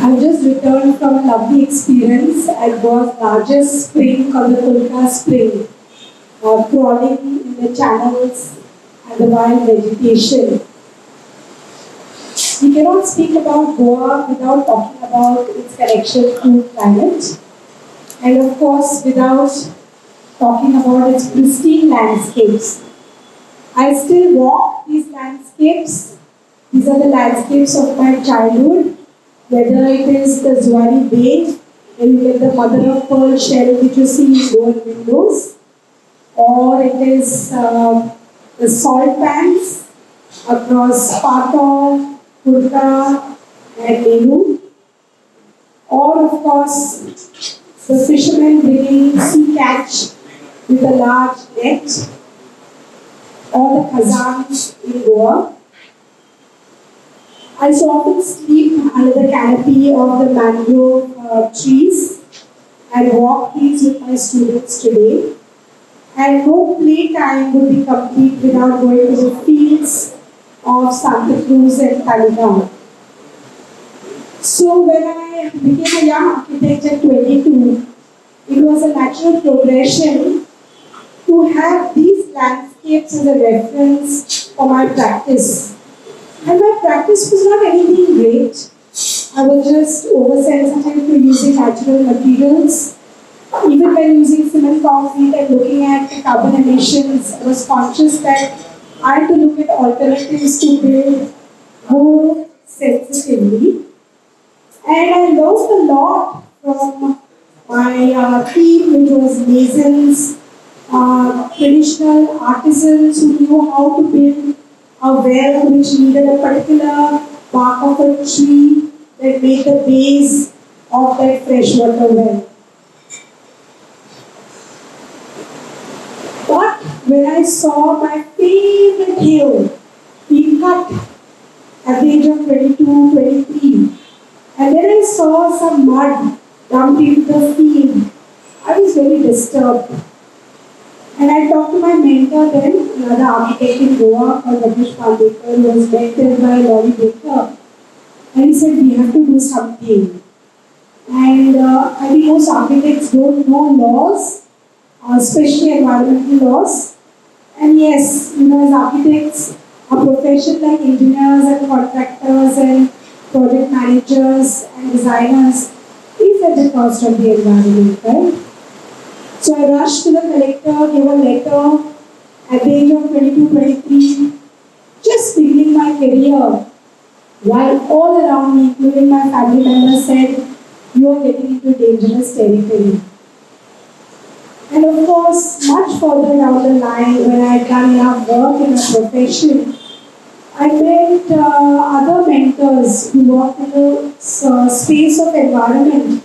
I just returned from a lovely experience at Goa's largest spring called the Tallulah Spring, crawling in the channels and the wild vegetation. We cannot speak about Goa without talking about its connection to climate, and of course without talking about its pristine landscapes. I still walk these landscapes. These are the landscapes of my childhood, whether it is the Zuari Bay, where you get the mother of pearl shell which you see in gold windows, or it is the salt pans across Patong, Kurta and Nehru, or of course the fishermen bringing sea catch with a large net, or the Kazans in Goa. I so often sleep under the canopy of the mangrove trees and walk these with my students today. And no playtime would be complete without going to the fields of Santa Cruz and Tallulah. So when I became a young architect at 22, it was a natural progression to have these landscapes as a reference for my practice. And my practice was not anything great. I was just oversensitive to using natural materials. Even when using cement concrete and looking at the carbon emissions, I was conscious that I had to look at alternatives to build more sensitively. And I learned a lot from my team, which was masons, traditional artisans who knew how to build a well which needed a particular bark of a tree that made the base of that freshwater well. But when I saw my favorite hill being cut at the age of 22, 23, and then I saw some mud dumped into the field, I was very disturbed. And I talked to my mentor then, another architect in Goa called Rajesh Pandekar, who was mentored by Laurie Baker. And he said, we have to do something. And I think most architects don't know laws, especially environmental laws. And yes, as architects, our profession like engineers and contractors and project managers and designers is at the cost of the environment, right? So I rushed to the collector, gave a letter at the age of 22, 23, just beginning my career, while all around me, including my family members, said, you are getting into dangerous territory. And of course, much further down the line, when I had done enough work in my profession, I met other mentors who worked in the space of environment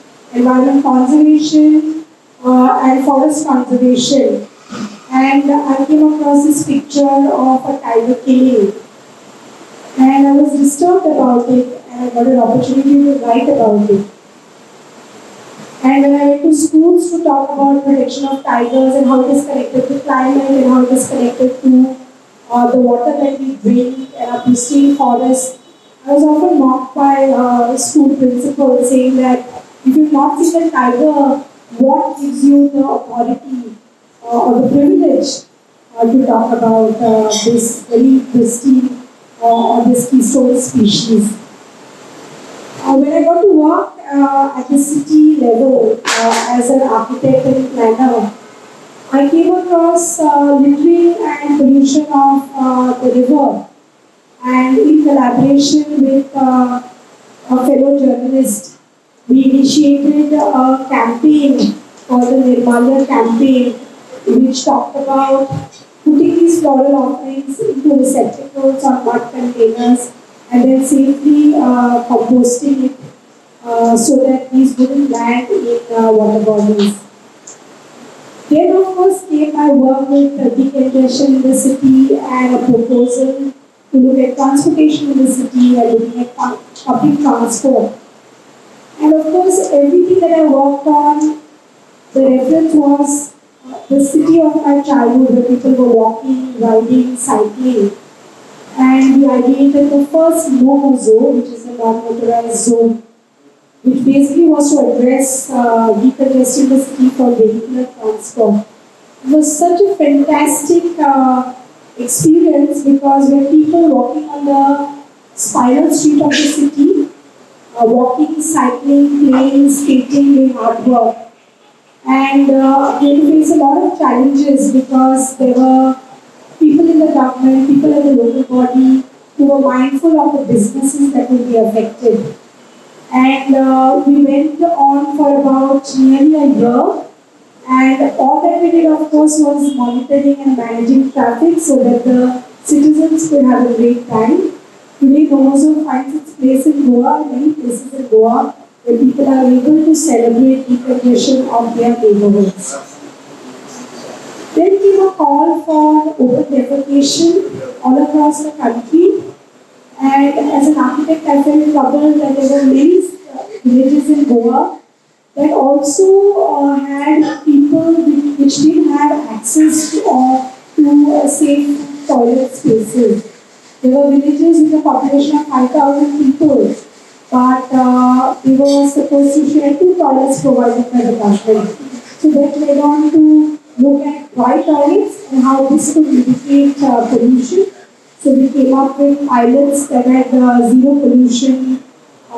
conservation, and forest conservation. And I came across this picture of a tiger killing. And I was disturbed about it, and I got an opportunity to write about it. And when I went to schools to talk about protection of tigers and how it is connected to climate and how it is connected to the water that we drink and our pristine forest, I was often mocked by school principals saying that if you've not seen a tiger, what gives you the authority or the privilege to talk about this very pristine or this keystone species? When I got to work at the city level as an architect and planner, I came across littering and pollution of the river, and in collaboration with a fellow journalist, we initiated a campaign called the Nirmalya campaign, which talked about putting these floral offerings into receptacles or mud containers and then safely composting it so that these wouldn't land in water bodies. Then of course came my work with decongestion in the city and a proposal to look at transportation in the city and looking at public transport. And of course, everything that I worked on, the reference was the city of my childhood where people were walking, riding, cycling. And we ideated the first NOMO zone, which is a non-motorized zone. which basically was to address decongesting the city for vehicular transport. It was such a fantastic experience because when people walking on the spiral street of the city, walking, cycling, playing, skating, doing hard work. And they faced a lot of challenges because there were people in the government, people in the local body who were mindful of the businesses that would be affected. And we went on for about nearly a year. And all that we did, of course, was monitoring and managing traffic so that the citizens could have a great time. Today, Nomozo finds its place in Goa, many places in Goa, where people are able to celebrate decongestion of their neighborhoods. Then came a call for open defecation all across the country. And as an architect, I felt troubled that there were many villages in Goa that also had people which didn't have access to safe toilet spaces. There were villages with a population of 5,000 people, but they were supposed to share 2 toilets provided by the government. So that led on to look at dry toilets and how this could mitigate pollution. So we came up with pilots that had zero pollution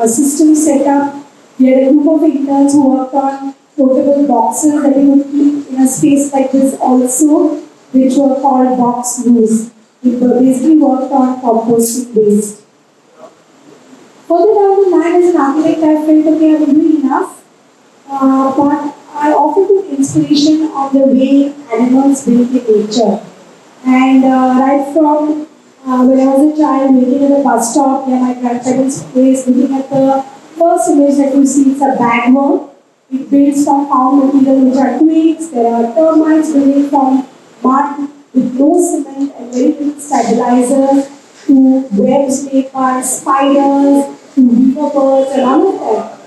systems set up. We had a group of interns who worked on portable boxes that we would keep in a space like this also, which were called box loos. We basically worked on composting waste. Further down the line, as an architect, I felt, okay, I'm doing enough, but I often took inspiration on the way animals behave in nature. And right from when I was a child, waiting at the bus stop near my grandparents' place, looking at the first image that you see, it's a bagworm. It builds from found material which are twigs. There are termites building from mud with no cement and very little stabilizers to webs made by spiders to weaver birds and all of that.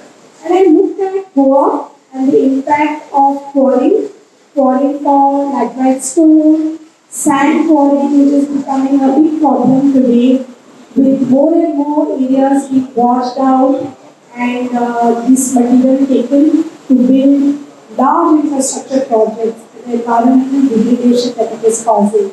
And I looked at Goa and the impact of quarrying for laterite stone, sand quarrying, which is becoming a big problem today, with more and more areas being washed out and this material taken to build large infrastructure projects and the environmental degradation that it is causing.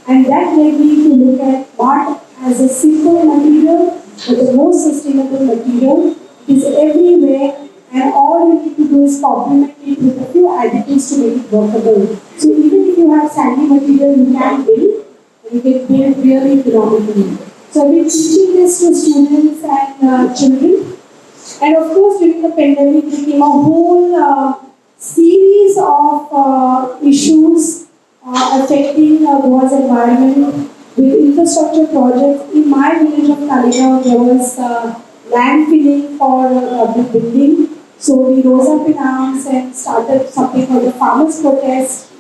And that led me to look at mud as a simple material, but the most sustainable material. It is everywhere, and all you need to do is complement it with a few additives to make it workable. So even if you have sandy material, you can build, and you can build really economically. So I've been teaching this to students and children. And of course, during the pandemic, there came a whole series of issues affecting Goa's environment with infrastructure projects. In my village of Tallulah, there was land filling for public building. So we rose up in arms and started something called the farmers' protest.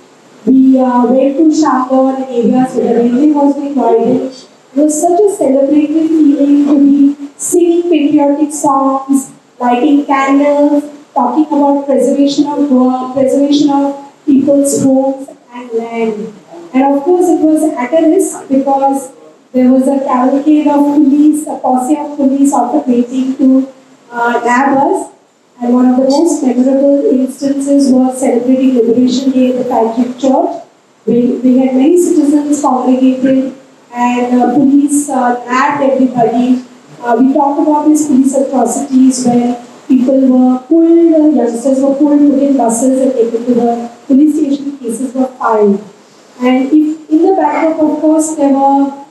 We went to Shamgar and areas where the railway was being widened. It was such a celebratory feeling to be singing patriotic songs, lighting candles, talking about preservation of Goa, preservation of people's homes and land. And of course, it was at a risk because there was a cavalcade of police, a posse of police often waiting to nab us. And one of the most memorable instances was celebrating Liberation Day at the Patrick Church. We had many citizens congregated and police nabbed everybody. We talked about these police atrocities where people were pulled, youngsters were pulled, put in buses and taken to the police station, cases were filed. And if, in the backdrop, of course, there were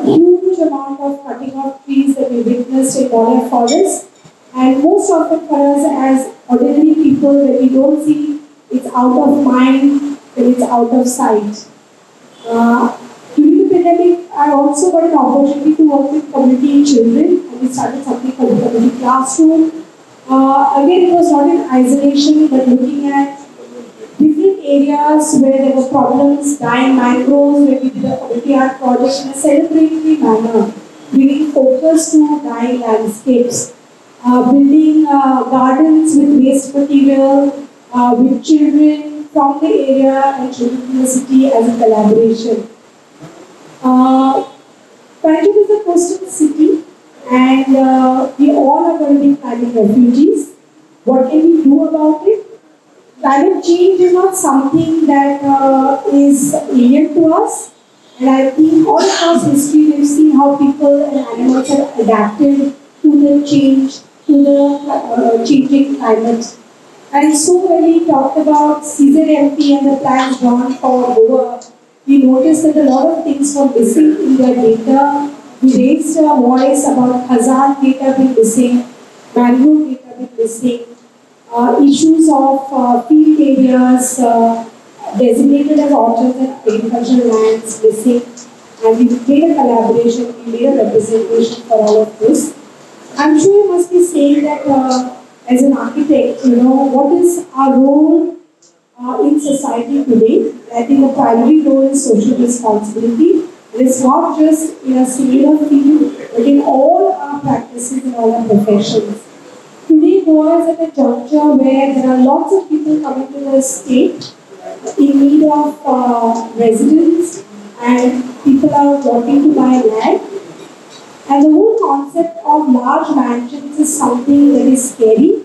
huge amount of cutting of trees that we witnessed in Waller Forest. And most often for us as ordinary people, when we don't see it's out of mind, then it's out of sight. During the pandemic, I also got an opportunity to work with community children, and we started something called the community classroom. Again, it was not in isolation, but looking at different areas where there were problems, dying mangroves, where we did a community art project in a celebratory manner, bringing focus to dying landscapes, building gardens with waste material, with children from the area and children from the city as a collaboration. Banjul is a coastal city, and we all are going to be climate refugees. What can we do about it? Climate change is not something that is alien to us. And I think all across history we've seen how people and animals have adapted to the change, to the changing climate. And so when we talked about season MP and the plans drawn for Goa, we noticed that a lot of things were missing in their data. We raised a voice about Khazan data being missing, mangrove data being missing, issues of field areas designated as orchards and agricultural lands missing, and we made a collaboration, we made a representation for all of this. I'm sure you must be saying that as an architect, what is our role in society today? I think the primary role is social responsibility. And it's not just in a singular field, but in all our practices and all our professions. Today, Goa is at a juncture where there are lots of people coming to the state in need of residence, and people are wanting to buy land. And the whole concept of large mansions is something that is scary,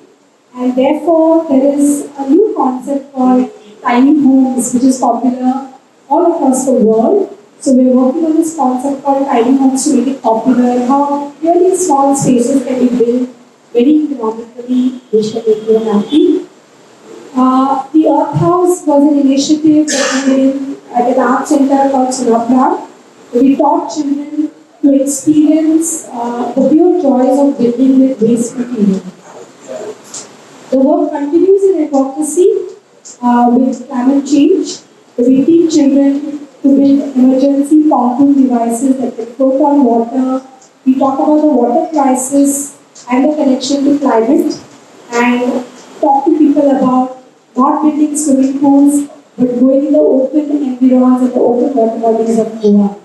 and therefore there is a new concept called tiny homes, which is popular all across the world. So we're working on this concept called tiny homes to make it popular, and how really small spaces can be built very economically, which can make you happy. The Earth House was an initiative that we did at an art center called Sunapra. We taught children to experience the pure joys of building with waste material. The work continues in advocacy with climate change. We teach children to build emergency pontoon devices that can float on water. We talk about the water crisis and the connection to climate, and talk to people about not building swimming pools but going in the open environs and the open water bodies of Goa.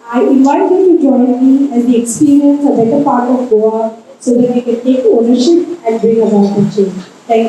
I invite you to join me as we experience a better part of Goa so that we can take ownership and bring about the change. Thank you.